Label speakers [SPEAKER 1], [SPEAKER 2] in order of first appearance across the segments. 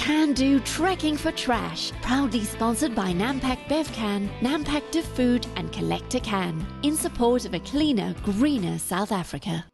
[SPEAKER 1] Can-Do Trekking for Trash, proudly sponsored by Nampak Bevcan, Nampak De Food and Collect a Can, in support of a cleaner, greener South Africa.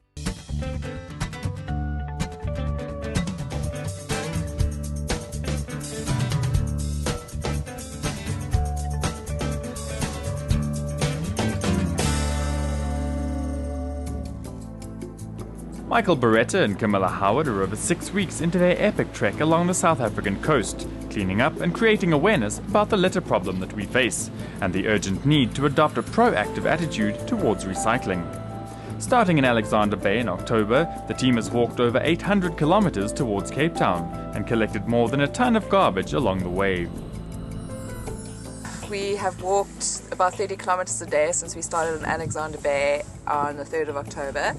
[SPEAKER 2] Michael Beretta and Camilla Howard are over 6 weeks into their epic trek along the South African coast, cleaning up and creating awareness about the litter problem that we face, and the urgent need to adopt a proactive attitude towards recycling. Starting in Alexander Bay in October, the team has walked over 800 kilometers towards Cape Town and collected more than a ton of garbage along the way.
[SPEAKER 3] We have walked about 30 kilometers a day since we started in Alexander Bay on the 3rd of October.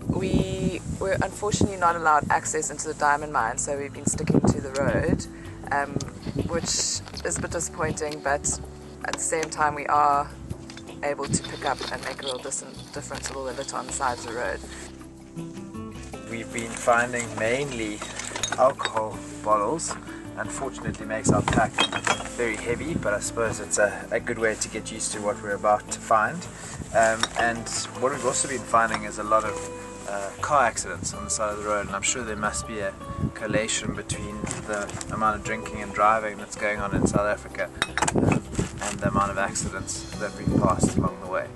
[SPEAKER 3] We were unfortunately not allowed access into the diamond mine, so we've been sticking to the road, which is a bit disappointing, but at the same time we are able to pick up and make a little difference with all the litter on the sides of the road.
[SPEAKER 4] We've been finding mainly alcohol bottles. Unfortunately makes our pack very heavy, but I suppose it's a good way to get used to what we're about to find. And what we've also been finding is a lot of car accidents on the side of the road, and I'm sure there must be a correlation between the amount of drinking and driving that's going on in South Africa and the amount of accidents that we've passed along the way.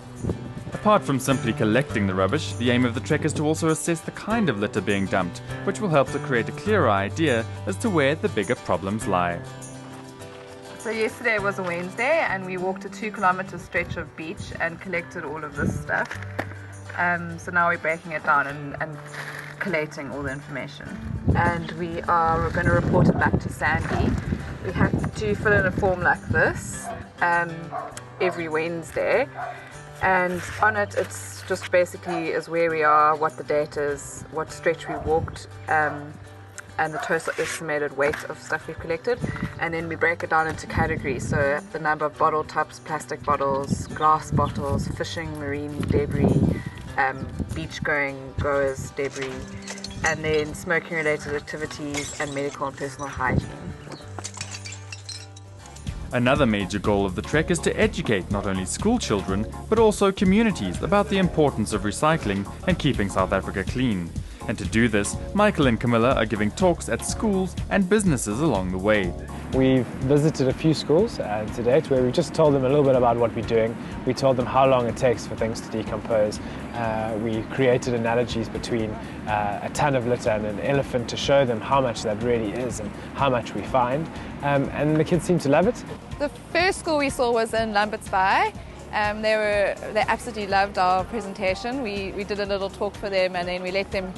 [SPEAKER 2] Apart from simply collecting the rubbish, the aim of the trek is to also assess the kind of litter being dumped, which will help to create a clearer idea as to where the bigger problems lie.
[SPEAKER 3] So yesterday was a Wednesday and we walked a 2-kilometer stretch of beach and collected all of this stuff. So now we're breaking it down and collating all the information. And we are going to report it back to Sandy. We have to fill in a form like this every Wednesday. And on it, it's just basically is where we are, what the date is, what stretch we walked, and the total estimated weight of stuff we've collected. And then we break it down into categories. So the number of bottle tops, plastic bottles, glass bottles, fishing, marine debris, beach-going goers debris, and then smoking-related activities and medical and personal hygiene.
[SPEAKER 2] Another major goal of the trek is to educate not only school children, but also communities about the importance of recycling and keeping South Africa clean. And to do this, Michael and Camilla are giving talks at schools and businesses along the way.
[SPEAKER 5] We've visited a few schools to date where we've just told them a little bit about what we're doing. We told them how long it takes for things to decompose. We created analogies between a ton of litter and an elephant to show them how much that really is and how much we find. And the kids seem to love it.
[SPEAKER 6] The first school we saw was in Lambert's Bay. They absolutely loved our presentation. We did a little talk for them and then we let them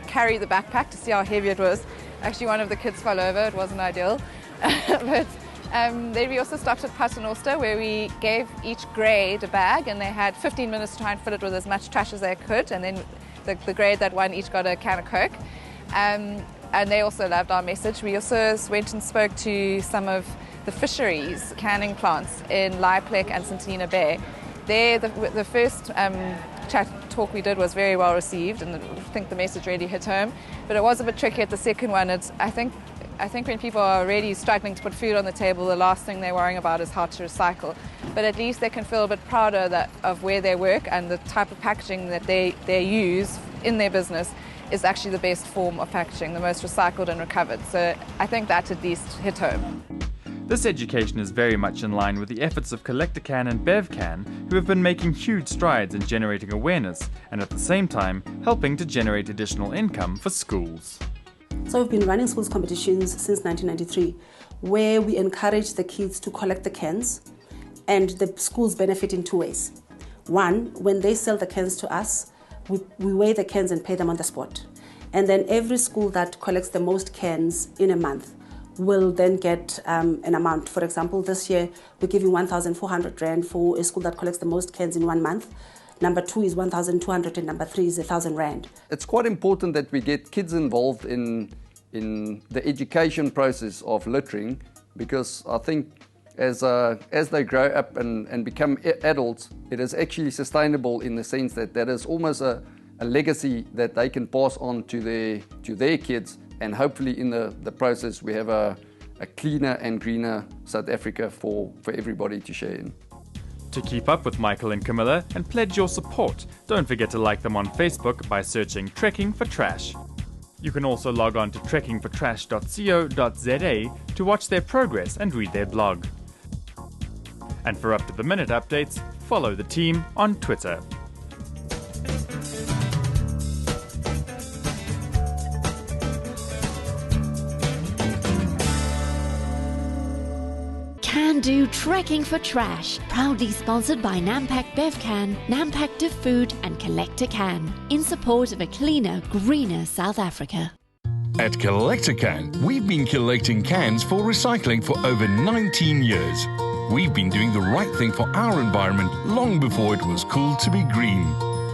[SPEAKER 6] carry the backpack to see how heavy it was. Actually, one of the kids fell over. It wasn't ideal. But then we also stopped at Paternoster where we gave each grade a bag and they had 15 minutes to try and fill it with as much trash as they could, and then the grade that won each got a can of Coke. And they also loved our message. We also went and spoke to some of the fisheries canning plants in Laiplek and St. Helena Bay. There, the first chat talk we did was very well received, and I think the message really hit home. But it was a bit tricky at the second one. I think when people are really struggling to put food on the table, the last thing they're worrying about is how to recycle. But at least they can feel a bit prouder of where they work and the type of packaging that they use in their business is actually the best form of packaging, the most recycled and recovered. So I think that at least hit home.
[SPEAKER 2] This education is very much in line with the efforts of Collect a Can and BevCan, who have been making huge strides in generating awareness and at the same time helping to generate additional income for schools.
[SPEAKER 7] So we've been running schools competitions since 1993, where we encourage the kids to collect the cans, and the schools benefit in two ways. One, when they sell the cans to us, we weigh the cans and pay them on the spot. And then every school that collects the most cans in a month will then get an amount. For example, this year we're giving 1,400 Rand for a school that collects the most cans in 1 month. Number 2 is 1,200 and number 3 is 1,000 Rand.
[SPEAKER 8] It's quite important that we get kids involved in the education process of littering, because I think as they grow up and become adults, it is actually sustainable in the sense that is almost a legacy that they can pass on to their kids, and hopefully in the process we have a cleaner and greener South Africa for everybody to share in.
[SPEAKER 2] To keep up with Michael and Camilla and pledge your support, don't forget to like them on Facebook by searching Trekking for Trash. You can also log on to trekkingfortrash.co.za to watch their progress and read their blog. And for up-to-the-minute updates, follow the team on Twitter.
[SPEAKER 1] Can Do Trekking for Trash, proudly sponsored by Nampak Bevcan, Nampak De Food and Collect a Can, in support of a cleaner, greener South Africa.
[SPEAKER 9] At Collect a Can, we've been collecting cans for recycling for over 19 years. We've been doing the right thing for our environment long before it was cool to be green.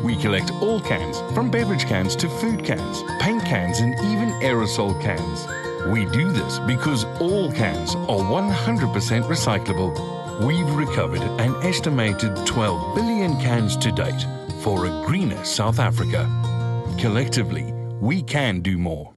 [SPEAKER 9] We collect all cans, from beverage cans to food cans, paint cans and even aerosol cans. We do this because all cans are 100% recyclable. We've recovered an estimated 12 billion cans to date for a greener South Africa. Collectively, we can do more.